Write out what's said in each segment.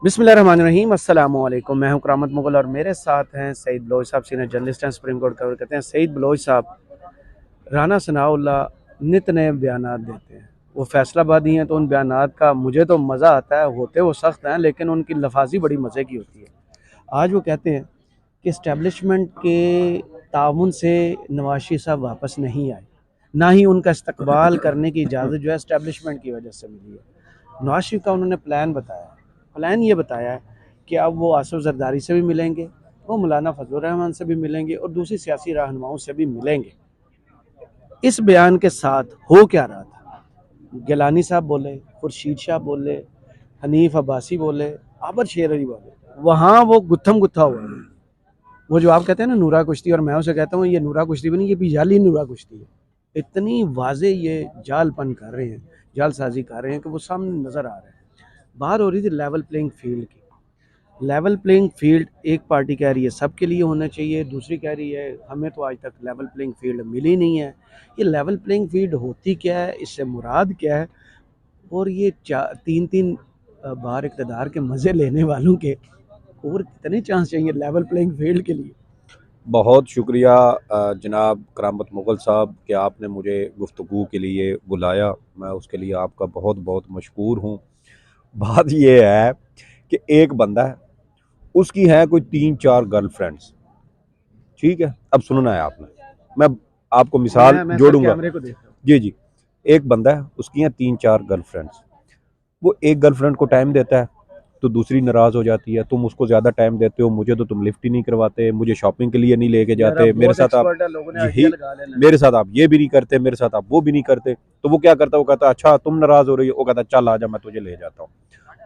बिस्मिल्लाहिर्रहमानिर्रहीम अस्सलामु अलैकुम। मैं हूं करामत मुगल और मेरे साथ हैं सईद बलोच साहब, सीनियर जर्नलिस्ट हैं, सुप्रीम कोर्ट कवर करते हैं। सईद बलोच साहब, राना सनाउल्लाह नित नए बयानात देते हैं। वो फैसलाबादी हैं तो उन बयानात का मुझे तो मज़ा आता है, होते वो सख्त हैं लेकिन उनकी लफाजी बड़ी मज़े की होती है। आज वो कहते हैं कि इस्टेब्लिशमेंट के ताउन से नवाज शरीफ साहब वापस नहीं आए, ना ही उनका इस्तकबाल करने की इजाज़त जो है इस्टेब्लिशमेंट की वजह से मिली है। नवाज शरीफ का उन्होंने प्लान बताया। प्लान ये बताया है कि अब वो आसिफ जरदारी से भी मिलेंगे, वो मौलाना फजलुर रहमान से भी मिलेंगे और दूसरी सियासी रहनुमाओं से भी मिलेंगे। इस बयान के साथ हो क्या रहा था? गिलानी साहब बोले, खुर्शीद शाह बोले, हनीफ अब्बासी बोले, आबर शेर अली बोले, वहाँ वो गुत्थम गुत्था हुआ है। वो जो आप कहते हैं ना नूरा कुश्ती, और मैं उसे कहता हूँ ये नूरा कुश्ती भी नहीं, ये भी जाली नूरा कुश्ती है। इतनी वाजे ये जालपन कर रहे हैं, जालसाजी कर रहे हैं कि वो सामने नज़र आ रहा है। बात हो रही थी लेवल प्लेइंग फील्ड की। लेवल प्लेइंग फील्ड एक पार्टी कह रही है सबके लिए होना चाहिए, दूसरी कह रही है हमें तो आज तक लेवल प्लेइंग फील्ड मिली नहीं है। ये लेवल प्लेइंग फील्ड होती क्या है, इससे मुराद क्या है? और ये तीन तीन बार इक़्तिदार के मज़े लेने वालों के और कितने चांस चाहिए लेवल प्लेइंग फील्ड के लिए? बहुत शुक्रिया जनाब करामत मुग़ल साहब कि आपने मुझे गुफ्तगू के लिए बुलाया। मैं उसके लिए आपका बहुत बहुत मशकूर हूँ। बात ये है कि एक बंदा है, उसकी है कोई 3-4 गर्लफ्रेंड्स, ठीक है? अब सुनना है आपने, मैं आपको मिसाल मैं सर जोड़ूँगा। कैमरे को देख रहा हूँ। जी, जी। एक बंदा है, उसकी हैं 3-4 गर्लफ्रेंड्स। वो एक गर्लफ्रेंड को टाइम देता है तो दूसरी नाराज़ हो जाती है, तुम उसको ज़्यादा टाइम देते हो, मुझे तो तुम लिफ्ट ही नहीं करवाते, मुझे शॉपिंग के लिए नहीं लेके यार आप जाते, मेरे बहुत साथ आप एक्सपर्ट है, लोगों ने आइडिया यही लगा लेना। मेरे साथ आप ये भी नहीं करते, मेरे साथ आप वो भी नहीं करते। तो वो क्या करता है, वो कहता है अच्छा तुम नाराज़ हो रही हो, वो कहता है चल आजा मैं तुझे ले जाता हूँ।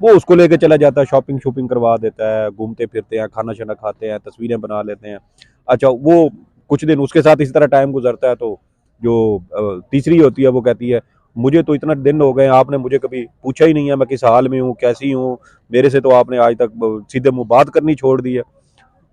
वो उसको लेके चला जाता है, शॉपिंग शॉपिंग करवा देता है, घूमते फिरते हैं, खाना शाना खाते हैं, तस्वीरें बना लेते हैं। अच्छा वो कुछ दिन उसके साथ इसी तरह टाइम गुजरता है तो जो तीसरी होती है वो कहती है मुझे तो इतना दिन हो गए, आपने मुझे कभी पूछा ही नहीं है मैं किस हाल में हूँ, कैसी हूँ, मेरे से तो आपने आज तक सीधे मुंह बात करनी छोड़ दी है।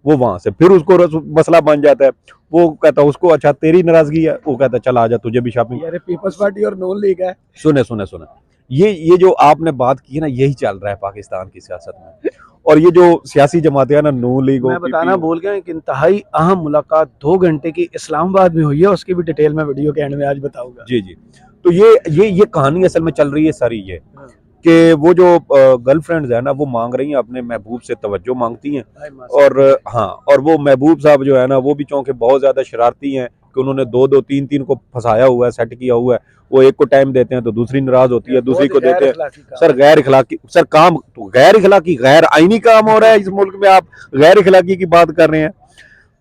वो वहां से फिर उसको मसला बन जाता है। वो कहता है उसको अच्छा तेरी नाराजगी है, वो कहता है चल आजा तुझे भी शॉपिंग। यार पीपल्स पार्टी और नॉन लीग है। सुने सुने सुने, ये जो आपने बात की है ना, यही चल रहा है पाकिस्तान की सियासत में। और ये जो सियासी जमातें हैं ना, नून लीग हो, मैं पीपी बताना हो। भूल गया, एक इंतहाई अहम मुलाकात 2 घंटे की इस्लामाबाद में हुई है, उसकी भी डिटेल मैं वीडियो के एंड में आज बताऊंगा। जी जी। तो ये कहानी असल में चल रही है सारी ये हाँ, कि वो जो गर्लफ्रेंड्स है ना, वो मांग रही हैं अपने महबूब से तवज्जो मांगती हैं। भाई मासूम। और हाँ, और वो महबूब साहब जो है ना, वो भी चूंकि बहुत ज्यादा शरारती हैं कि उन्होंने दो दो तीन तीन को फंसाया हुआ है, सेट किया हुआ है। वो एक को टाइम देते हैं तो दूसरी नाराज होती है, दूसरी बहुत को गैर देते हैं। अखलाकी काम सर है। गैर इखलाकी, सर काम तो गैर इखलाकी गैर आईनी काम हो रहा है इस मुल्क में, आप गैर इखलाकी की बात कर रहे हैं।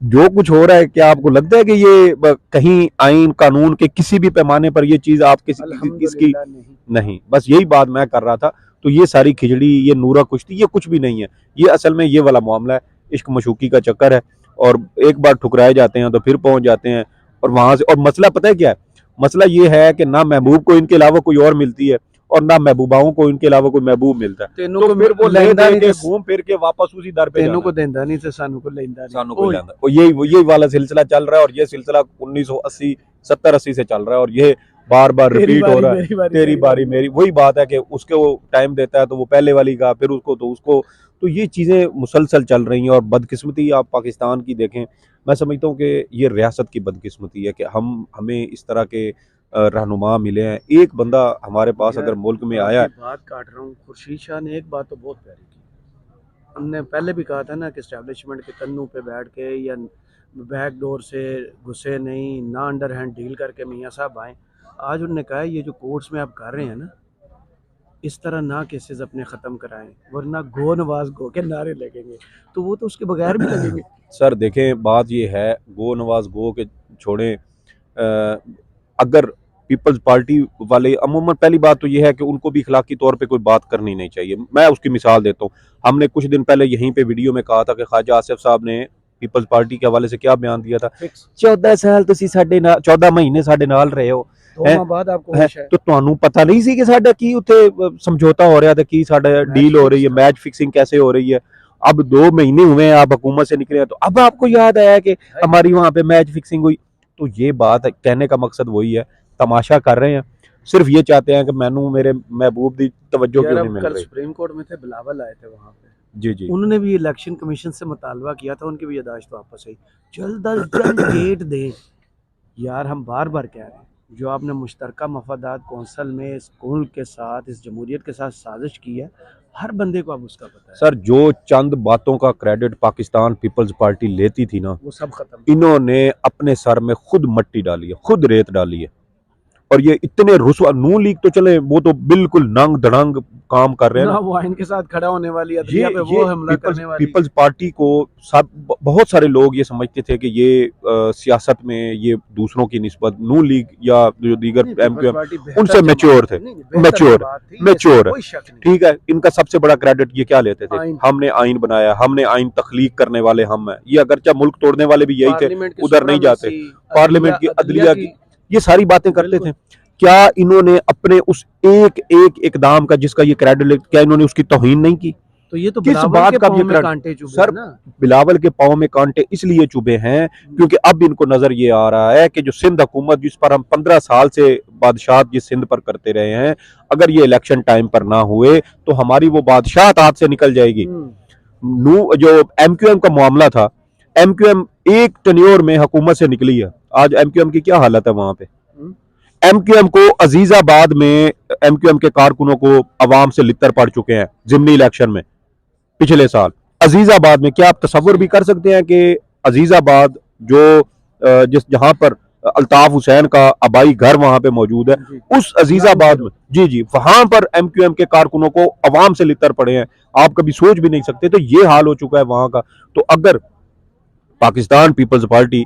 जो कुछ हो रहा है, क्या आपको लगता है कि ये कहीं आइन कानून के किसी भी पैमाने पर ये चीज आप किसकी? अल्हम्दुलिल्लाह नहीं। नहीं, बस यही बात मैं कर रहा था। तो ये सारी खिचड़ी, ये नूरा कुश्ती, ये कुछ भी नहीं है। ये असल में ये वाला मामला है, इश्क मशूकी का चक्कर है। और एक बार ठुकराए जाते हैं तो फिर पहुंच जाते हैं। और वहां से, और मसला पता है क्या है? मसला ये है कि ना महबूब को इनके अलावा कोई और मिलती है, और ना महबूबाओं को इनके अलावा कोई महबूब मिलता है। तेनों तो को फिर वो ले लेंदा दे नहीं के तो घूम फिर के वापस उसी दर पे तेनों जाना को है। देंदा नहीं तो सानू को लेंदा नहीं। सानू को लाना, और यही वाला सिलसिला चल रहा है। और ये सिलसिला 1980 70-80 से चल रहा है, और ये बार बार तेरी रिपीट हो बारी रहा है। मेरी बारी तेरी तेरी बारी बारी मेरी, वही बात है कि उसके वो टाइम देता है तो वो पहले वाली का, फिर उसको तो उसको। तो ये चीजें मुसलसल चल रही हैं। और बदकिस्मती आप पाकिस्तान की देखें, मैं समझता हूँ कि ये रियासत की बदकिस्मती है कि हमें इस तरह के रहनुमा मिले हैं। एक बंदा हमारे पास यार अगर मुल्क में आया आपकी है। बात काट रहा हूँ, खुर्शीद शाह ने एक बात तो बहुत प्यारी की। हमने पहले भी कहा था ना कि इस्टेब्लिशमेंट के तन्नू पे बैठ के या बैक डोर से घुसे नहीं, ना अंडर हैंड डील करके मियाँ साहब आए। आज उन्होंने कहा है ये जो कोर्ट्स में आप कर रहे हैं ना, इस तरह ना केसेस अपने ख़त्म कराएं, वरना गो नवाज गो के नारे लगेंगे। तो वो तो उसके बगैर भी लगेंगे। सर देखें, बात ये है, गो नवाज गो के छोड़ें। अगर पीपल्स पार्टी वाले, अमूमन पहली बात तो ये है कि उनको भी इखलाकी तौर पे कोई बात करनी नहीं चाहिए। मैं उसकी मिसाल देता हूँ। हमने कुछ दिन पहले यहीं पे वीडियो में कहा था कि ख्वाजा आसिफ साहब ने पीपल्स पार्टी के हवाले से क्या बयान दिया था। फिक्स 14 साल तुसी साडे नाल, 14 महीने साडे नाल रहे हो, 2 माह बाद आपको है होश है। तो ਤੁਹਾਨੂੰ पता नहीं सी कि साडा की उत्थे समझौता हो रहा था, की साडा मैच डील हो रही फिक्स है, था। मैच फिक्सिंग कैसे हो रही है। अब 2 महीने हुए हैं, आप हुकूमत से निकले हैं, तो अब आपको याद आया कि हमारी वहां पे मैच फिक्सिंग हुई। तो ये बात कहने का मकसद वही है, तमाशा कर रहे हैं। सिर्फ ये चाहते हैं कि मैनू मेरे महबूब की तवज्जो यार क्यों नहीं अब मिल कल रही। सुप्रीम कोर्ट में थे, बिलावल आए थे वहां पे, जी जी। उन्होंने भी इलेक्शन कमीशन से मुतालबा किया था, उनकी भी यादाश्त वापस आई, जल्द अज जल्द डेट दें। यार हम बार बार कह रहे हैं, जो आपने मुश्तरका मफादात कौंसल में इस मुल्क के साथ, इस जमहूरियत के साथ साजिश की है, हर बंदे को अब उसका पता है। सर जो चंद बातों का क्रेडिट पाकिस्तान पीपल्स पार्टी लेती थी ना, वो सब खत्म। इन्होंने अपने सर में खुद मट्टी डाली है, खुद रेत डाली है। और ये इतने रुसवा, नून लीग तो चले वो तो बिल्कुल नंग धड़ंग काम कर रहे हैं ना ना। वो आइन के साथ खड़ा होने वाली, ये अदलिया पे ये वो हमला पीपल्स करने वाली। पीपल्स पार्टी को सब बहुत सारे लोग ये समझते थे कि ये सियासत में ये दूसरों की निस्बत नून लीग या जो दीगर नहीं, पीपल्स एमक्यूएम पार्टी बेहतर उनसे जमात मैच्योर थे। है, नहीं, बेहतर मैच्योर जमात थी, मैच्योर इसमें है। कोई शक नहीं। ठीक है, इनका सबसे बड़ा क्रेडिट ये क्या लेते थे, आइन, हमने आइन बनाया, हमने आइन तख्लीक करने वाले हम हैं। ये अगरचे मुल्क तोड़ने वाले भी यही थे, पार्लियामेंट की उधर नहीं जाते। सुप्रीमेसी, पार्लियामेंट की, अदलिया अदलिया की, ये सारी बातें करते बिल्कुल। थे। क्या इन्होंने अपने उस एक एक इकदाम का जिसका ये क्रेडिट, क्या इन्होंने उसकी तौहीन नहीं की? तो ये तो किस बिलावल बात के का पाँव ये में क्रेडिट? कांटे चुभे सर हैं ना। बिलावल के पाँव में कांटे इसलिए चुभे हैं क्योंकि अब इनको नजर ये आ रहा है कि जो सिंध हुकूमत जिस पर हम 15 साल से बादशाहत जिस सिंध पर करते रहे हैं, अगर ये इलेक्शन टाइम पर ना हुए तो हमारी वो बादशाहत हाथ से निकल जाएगी। नू जो एमक्यूएम का मामला था, एमक्यूएम एक टेन्योर में हुकूमत से निकली है। आज एमक्यूएम की क्या हालत है वहां पे? एमक्यूएम को अजीजाबाद में एमक्यूएम के कारकुनों को अवाम से लित्तर पड़ चुके हैं जिमनी इलेक्शन में पिछले साल। अजीजाबाद में क्या आप तसव्वुर भी कर सकते हैं कि अजीजाबाद जो जिस जहां पर अल्ताफ हुसैन का आबाई घर वहां पे मौजूद है, उस अजीजाबाद में जी जी वहां पर एमक्यूएम के कारकुनों को अवाम से लित्तर पड़े हैं। आप कभी सोच भी नहीं सकते। तो ये हाल हो चुका है वहां का। तो अगर पाकिस्तान पीपल्स पार्टी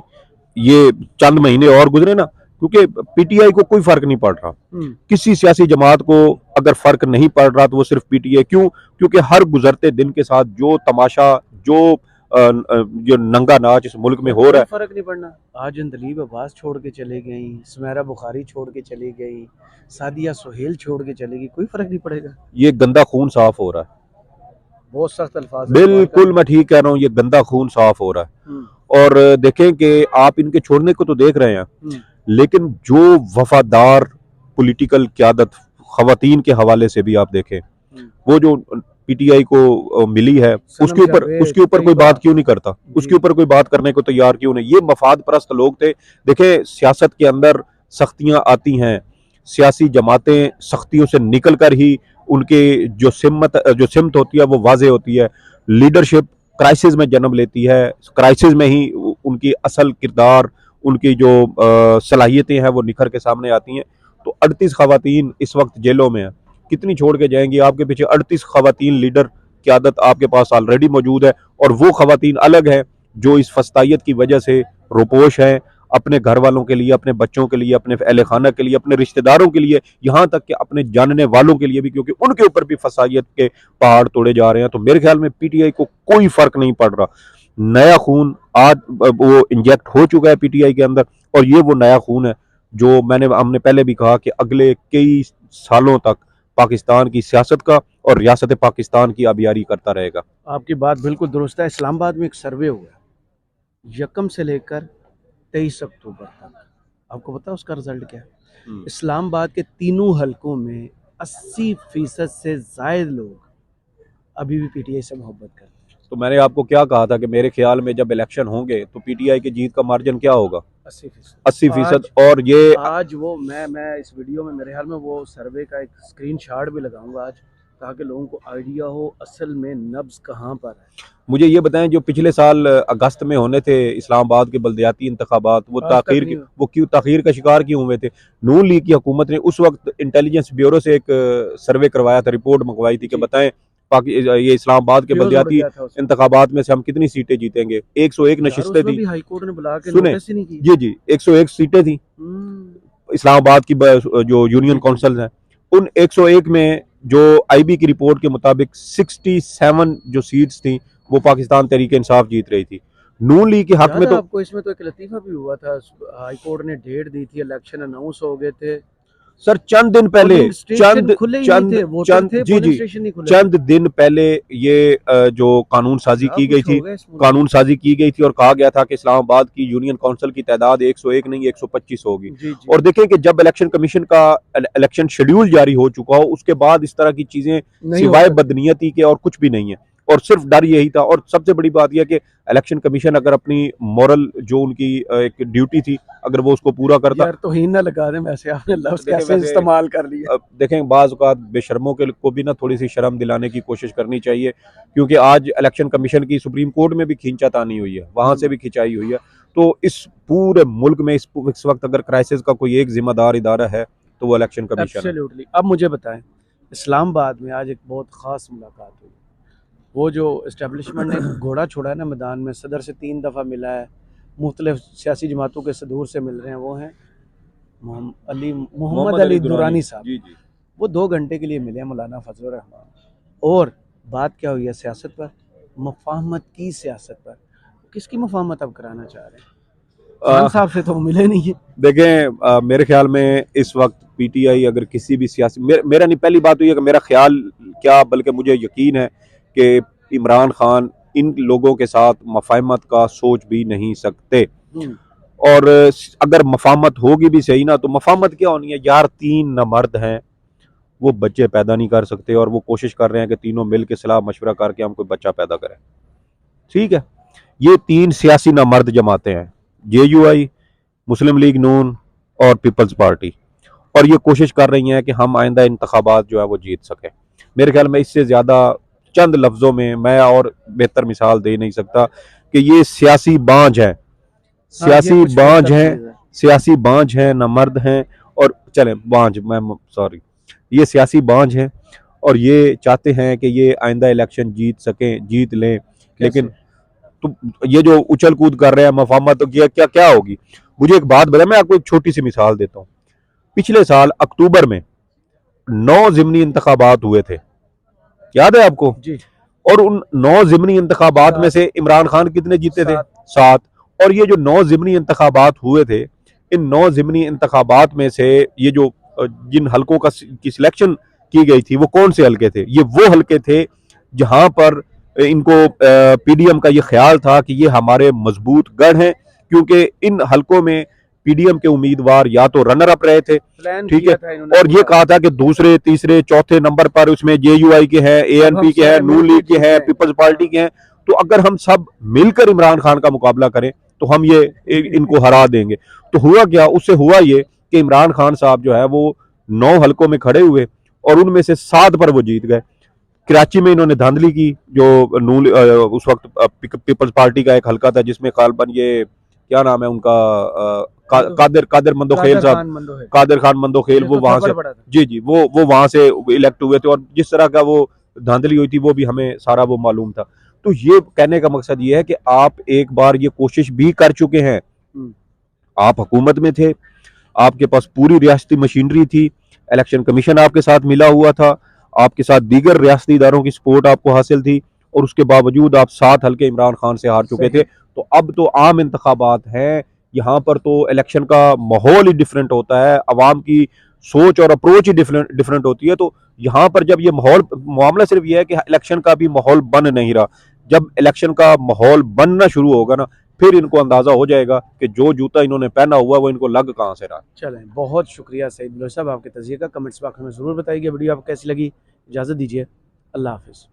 ये चंद महीने और गुजरे ना, क्योंकि पीटीआई को कोई फर्क नहीं पड़ रहा, किसी सियासी जमात को अगर फर्क नहीं पड़ रहा तो वो सिर्फ पीटीआई क्यों? क्योंकि हर गुजरते दिन के साथ जो तमाशा, जो नंगा नाच इस मुल्क में हो रहा है, फर्क नहीं पड़ना। आज अंदलीब अब्बास छोड़ के चले गई, सुमेरा बुखारी छोड़ के चली गई, सादिया सुहेल छोड़ के चली गई, कोई फर्क नहीं पड़ेगा। ये गंदा खून साफ हो रहा है। बहुत सख्त अल्फाज। बिल्कुल मैं ठीक कह रहा हूँ, ये गंदा खून साफ हो रहा है। और देखें कि आप इनके छोड़ने को तो देख रहे हैं, लेकिन जो वफादार पॉलिटिकल क़यादत खवातीन के हवाले से भी आप देखें, वो जो पीटीआई को मिली है, उसके ऊपर कोई बात क्यों नहीं करता? उसके ऊपर कोई बात करने को तैयार क्यों नहीं? ये मफाद परस्त लोग थे। देखें सियासत के अंदर सख्तियां आती हैं, सियासी जमातें सख्तियों से निकल कर ही उनके जो सिमत होती है वो वाजे होती है। लीडरशिप क्राइसिस में जन्म लेती है, क्राइसिस में ही उनकी असल किरदार, उनकी जो सलाहियतें हैं वो निखर के सामने आती हैं। तो 38 खवातीन इस वक्त जेलों में हैं, कितनी छोड़ के जाएंगी? आपके पीछे 38 खवातीन लीडर क़यादत आपके पास ऑलरेडी मौजूद है, और वो खवातीन अलग हैं जो इस फस्तायत की वजह से रोपोश हैं अपने घर वालों के लिए, अपने बच्चों के लिए, अपने अहले खाना के लिए, अपने रिश्तेदारों के लिए, यहाँ तक कि अपने जानने वालों के लिए भी, क्योंकि उनके ऊपर भी फसायत के पहाड़ तोड़े जा रहे हैं। तो मेरे ख्याल में पीटीआई को कोई फर्क नहीं पड़ रहा। नया खून आज वो इंजेक्ट हो चुका है पीटीआई के अंदर, और ये वो नया खून है जो हमने पहले भी कहा कि अगले कई सालों तक पाकिस्तान की सियासत का और रियासत पाकिस्तान की आबियारी करता रहेगा। आपकी बात बिल्कुल दुरुस्त है। इस्लामाबाद में एक सर्वे हुआ 1 से लेकर 23 अक्टूबर तक, आपको पता है उसका रिजल्ट क्या है? इस्लामाबाद के तीनों हलकों में 80% से ज्यादा लोग अभी भी पीटीआई से मोहब्बत करते हैं। तो मैंने आपको क्या कहा था कि मेरे ख्याल में जब इलेक्शन होंगे तो पीटीआई की जीत का मार्जिन क्या होगा? 80%। और ये आज वो मैं इस वीडियो में मेरे ख्याल में वो सर्वे का एक स्क्रीनशॉट भी लगाऊंगा आज, ताकि लोगों को आइडिया हो असल में नब्ज कहाँ पर है। मुझे ये बताएं, जो पिछले साल अगस्त में होने थे इस्लामाबाद के बल्दियाती इंतखाबात, वो ताखीर का शिकार क्यों हुए थे? नून लीग की हुकूमत ने उस वक्त इंटेलिजेंस ब्यूरो से एक सर्वे करवाया था, रिपोर्ट मंगवाई थी कि बताएं ये इस्लामाबाद के बल्दियाती इंतखाबात में से हम कितनी सीटें जीतेंगे। 101 नशिस्तें थी, हाईकोर्ट ने बुला के सुने जी जी 101 सीटें थी इस्लामाबाद की जो यूनियन काउंसिल हैं। उन 101 में जो आईबी की रिपोर्ट के मुताबिक 67 जो सीट्स थी वो पाकिस्तान तहरीक इंसाफ जीत रही थी। नून लीग के हक में तो आपको इसमें तो एक लतीफा भी हुआ था, हाई कोर्ट ने डेट दी थी, इलेक्शन अनाउंस हो गए थे, सर चंद दिन पहले, पोलिंग स्टेशन चंद खुले ही चंद नहीं थे, वोटर चंद थे, जी पोलिंग जी स्टेशन नहीं खुले थे। चंद दिन पहले ये जो कानून साजी क्या की गई कुछ हो थी, गया इस मुल्क में। कानून साजी की गई थी और कहा गया था कि इस्लामाबाद की यूनियन काउंसिल की तादाद 101 नहीं 125 होगी। जी जी और देखें कि जब इलेक्शन कमीशन का इलेक्शन शेड्यूल जारी हो चुका हो, उसके बाद इस तरह की चीजें नहीं हो सिवाय सकती। बदनीयती के और कुछ भी नहीं है। और सिर्फ डर यही था। और सबसे बड़ी बात यह कि इलेक्शन कमीशन अगर अपनी मॉरल जो उनकी एक ड्यूटी थी, अगर वो उसको पूरा करता। यार तोहीन ना लगा दें, वैसे आपने लफ्ज देखें कैसे वैसे इस्तेमाल कर लिए। देखें बाज़ औक़ात बेशर्मों के को भी ना थोड़ी सी शर्म दिलाने की कोशिश करनी चाहिए, क्योंकि आज इलेक्शन कमीशन की सुप्रीम कोर्ट में भी खींचातानी हुई है, वहां से भी खिंचाई हुई है। तो इस पूरे मुल्क में इस वक्त अगर क्राइसिस का कोई एक जिम्मेदार इदारा है तो वो इलेक्शन कमीशन है। एब्सोल्युटली। अब मुझे बताएं, इस्लामाबाद में आज एक बहुत ख़ास मुलाकात हुई। वो जो इस्टेब्लिशमेंट ने घोड़ा छोड़ा है ना मैदान में, सदर से 3 दफ़ा मिला है, मुख्तलिफ सियासी जमातों के सदूर से मिल रहे हैं, वो हैं मोहम्मद अली दुरानी साहब। जी जी। वो 2 घंटे के लिए मिले हैं मौलाना फजल रहमान, और बात क्या हुई है सियासत पर, मफाहमत की सियासत पर। किसकी मफाहमत अब कराना चाह रहे हैं? खान साहब से तो मिले नहीं है। देखें मेरे ख्याल में इस वक्त पीटीआई अगर किसी भी सियासी मेरा नहीं, पहली बात तो ये कि मेरा ख्याल क्या बल्कि मुझे यकीन है कि इमरान खान इन लोगों के साथ मफाहमत का सोच भी नहीं सकते। और अगर मफाहमत होगी भी सही ना, तो मफाहमत क्या होनी है यार, 3 नमर्द हैं, वो बच्चे पैदा नहीं कर सकते और वो कोशिश कर रहे हैं कि तीनों मिल के सलाह मशवरा करके हम कोई बच्चा पैदा करें। ठीक है, ये 3 सियासी नामर्द जमाते हैं, जेयूआई, मुस्लिम लीग नून और पीपल्स पार्टी, और ये कोशिश कर रही हैं कि हम आइंदा इंतखाबात जो है वो जीत सकें। मेरे ख्याल में इससे ज़्यादा चंद लफ्ज़ों में मैं और बेहतर मिसाल दे नहीं सकता कि ये सियासी बांझ है, हाँ, ये सियासी कुछ बांझ बेहतर हैं, चीज़ है। सियासी बांझ हैं, नामर्द हैं। और चलें बांझ, मैं सॉरी, ये सियासी बांझ हैं और ये चाहते हैं कि ये आइंदा इलेक्शन जीत सकें, जीत लें। लेकिन कैसे? तो ये जो उछल कूद कर रहे हैं मफाहमत, तो क्या क्या होगी। मुझे एक बात बताए, मैं आपको एक छोटी सी मिसाल देता हूँ। पिछले साल अक्टूबर में 9 ज़िमनी इंतखाबात हुए थे, याद है आपको? जी। और उन 9 ज़िमनी इंतखाबात में से इमरान खान कितने जीते थे? 7। और ये जो 9 ज़िमनी इंतखाबात हुए थे, इन 9 ज़िमनी इंतखाबात में से ये जो जिन हलकों की सिलेक्शन की गई थी, वो कौन से हलके थे? ये वो हलके थे जहां पर इनको पीडीएम का ये ख्याल था कि ये हमारे मजबूत गढ़ हैं, क्योंकि इन हलकों में पीडीएम के उम्मीदवार या तो रनर अप रहे थे, ठीक है, और ये कहा था कि दूसरे तीसरे चौथे नंबर पर उसमें जेयूआई के हैं, एएनपी के हैं, नून लीग के हैं, पीपल्स पार्टी के हैं। तो अगर हम सब मिलकर इमरान खान का मुकाबला करें तो हम ये इनको हरा देंगे। तो हुआ क्या, उससे हुआ ये कि इमरान खान साहब जो है वो 9 हलकों में खड़े हुए और उनमें से 7 पर वो जीत गए। कराची में इन्होंने धांधली की, जो नून उस वक्त पीपल्स पार्टी का एक हलका था जिसमें खालबन ये क्या नाम है उनका, कादिर मंदोखेल साहब, कादिर खान मंदोखेल, वो वहां से, जी जी, वो वहां से इलेक्ट हुए थे। और जिस तरह का वो धांधली हुई थी वो भी हमें सारा वो मालूम था। तो ये कहने का मकसद ये है कि आप एक बार ये कोशिश भी कर चुके हैं, आप हुकूमत में थे, आपके पास पूरी रियासती मशीनरी थी, इलेक्शन कमीशन आपके साथ मिला हुआ था, आपके साथ दीगर रियासती इदारों की सपोर्ट आपको हासिल थी, और उसके बावजूद आप 7 हल्के इमरान खान से हार चुके थे। तो अब तो आम इंतखाबात हैं, यहाँ पर तो इलेक्शन का माहौल ही डिफरेंट होता है, अवाम की सोच और अप्रोच ही डिफरेंट होती है। तो यहाँ पर जब ये माहौल, मामला सिर्फ ये है कि इलेक्शन का भी माहौल बन नहीं रहा। जब इलेक्शन का माहौल बनना शुरू होगा ना, फिर इनको अंदाजा हो जाएगा कि जो जूता इन्होंने पहना हुआ वो इनको लग कहाँ से रहा। चलें, बहुत शुक्रिया सईद बलोच साहब आपके तज़किया का। कमेंट्स बॉक्स में ज़रूर बताइए वीडियो आपको कैसी लगी। इजाज़त दीजिए, अल्लाह हाफ़िज़।